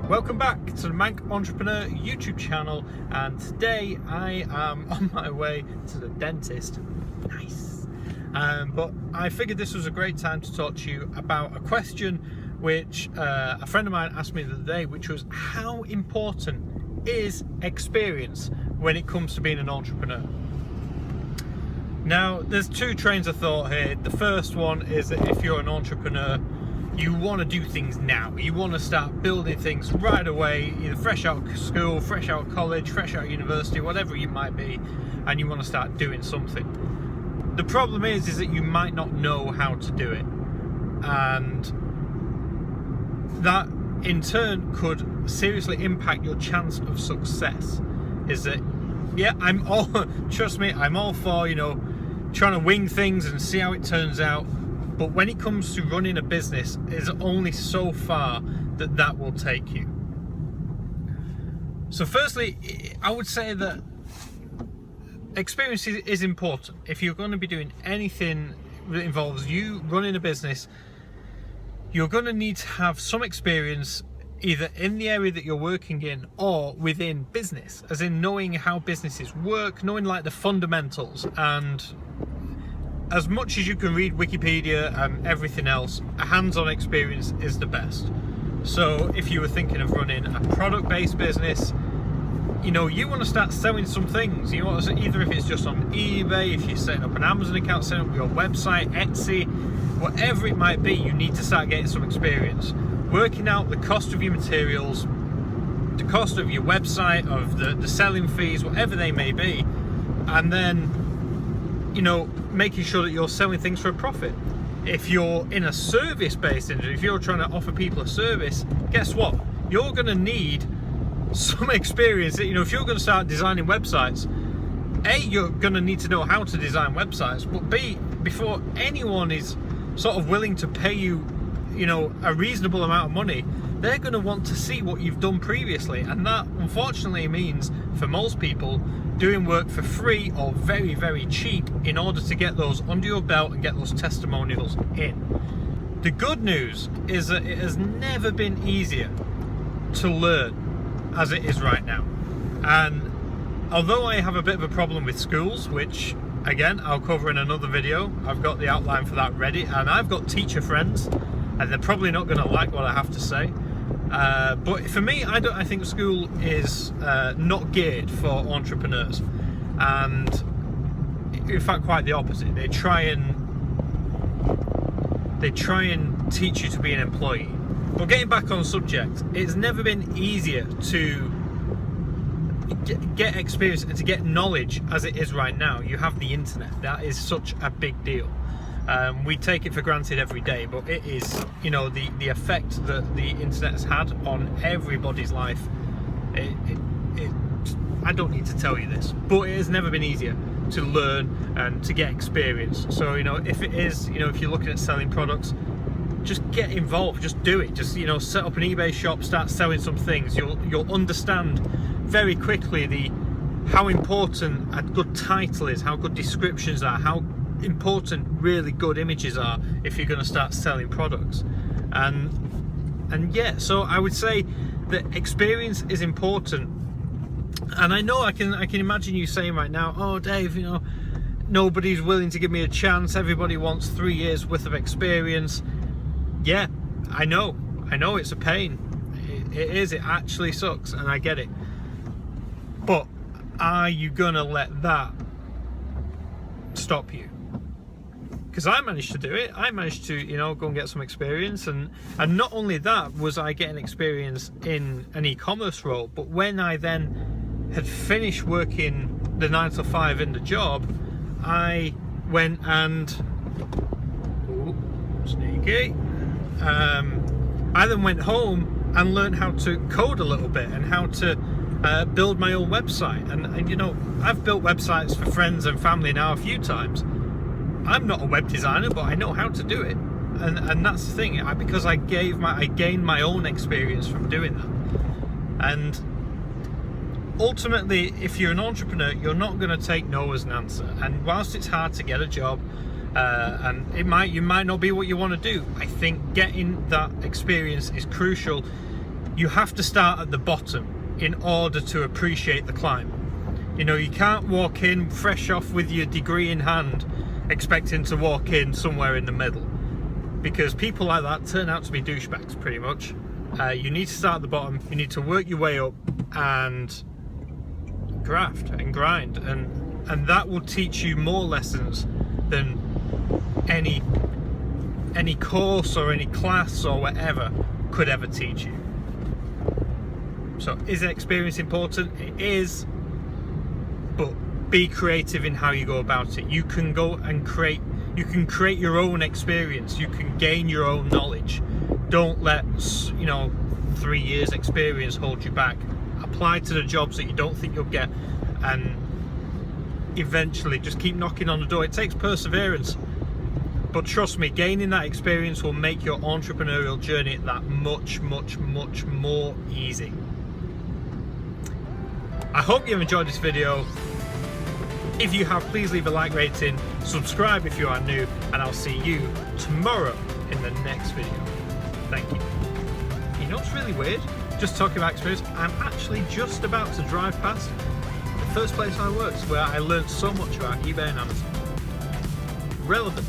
Welcome back to the Manc Entrepreneur YouTube channel, and today I am on my way to the dentist. Nice. But I figured this was a great time to talk to you about a question which a friend of mine asked me the other day, which was how important is experience when it comes to being an entrepreneur? Now, there's two trains of thought here. The first one is that if you're an entrepreneur, you want to do things now. You want to start building things right away, either fresh out of school, fresh out of college, fresh out of university, whatever you might be, and you want to start doing something. The problem is that you might not know how to do it, and that in turn could seriously impact your chance of success. Is that, yeah, trust me, I'm all for, trying to wing things and see how it turns out. But when it comes to running a business, there's only so far that will take you. So firstly, I would say that experience is important. If you're going to be doing anything that involves you running a business, you're going to need to have some experience either in the area that you're working in or within business, as in knowing how businesses work, knowing like the fundamentals. And as much as you can read Wikipedia and everything else, a hands-on experience is the best. So if you were thinking of running a product-based business, you want to start selling some things. You want to, either if it's just on eBay, if you're setting up an Amazon account, setting up your website, Etsy, whatever it might be, you need to start getting some experience. Working out the cost of your materials, the cost of your website, of the selling fees, whatever they may be, and then making sure that you're selling things for a profit. If you're in a service-based industry, if you're trying to offer people a service, guess what? You're going to need some experience. If you're going to start designing websites, A, you're going to need to know how to design websites, but B, before anyone is sort of willing to pay you, a reasonable amount of money, they're going to want to see what you've done previously. And that, unfortunately, means for most people doing work for free or very, very cheap in order to get those under your belt and get those testimonials in. The good news is that it has never been easier to learn as it is right now. And although I have a bit of a problem with schools, which again I'll cover in another video, I've got the outline for that ready, and I've got teacher friends and they're probably not going to like what I have to say. But for me, I think school is not geared for entrepreneurs, and in fact quite the opposite. They try and teach you to be an employee. But getting back on subject, it's never been easier to get experience and to get knowledge as it is right now. You have the internet. That is such a big deal. We take it for granted every day, but it is, the effect that the internet has had on everybody's life. I don't need to tell you this, but it has never been easier to learn and to get experience. So, if it is, if you're looking at selling products, just get involved, just do it. Just, set up an eBay shop, start selling some things. You'll understand very quickly how important a good title is, how good descriptions are, how important really good images are if you're going to start selling products. And yeah, so I would say that experience is important. And I know I can imagine you saying right now, oh Dave, nobody's willing to give me a chance, everybody wants 3 years worth of experience. Yeah, I know it's a pain. It is, it actually sucks, and I get it. But are you gonna let that stop you? Because I managed to do it. I managed to, go and get some experience, and not only that was I getting experience in an e-commerce role, but when I then had finished working the 9 to 5 in the job, I went and sneaky. I then went home and learned how to code a little bit and how to build my own website. And I've built websites for friends and family now a few times. I'm not a web designer, but I know how to do it, and that's the thing. Because I gained my own experience from doing that. And ultimately, if you're an entrepreneur, you're not going to take no as an answer. And whilst it's hard to get a job, and you might not be what you want to do, I think getting that experience is crucial. you have to start at the bottom in order to appreciate the climb. You know, you can't walk in fresh off with your degree in hand expecting to walk in somewhere in the middle, because people like that turn out to be douchebags pretty much. You need to start at the bottom, you need to work your way up and graft and grind, and that will teach you more lessons than any course or any class or whatever could ever teach you. So is experience important? It is, but be creative in how you go about it. You can go and create your own experience, you can gain your own knowledge. Don't let 3 years experience hold you back. Apply to the jobs that you don't think you'll get, and eventually just keep knocking on the door. It takes perseverance, but trust me, gaining that experience will make your entrepreneurial journey that much more easy. I hope you've enjoyed this video. If you have, please leave a like rating, subscribe if you are new, and I'll see you tomorrow in the next video. Thank you. You know what's really weird? Just talking about experience, I'm actually just about to drive past the first place I worked where I learned so much about eBay and Amazon. Relevant.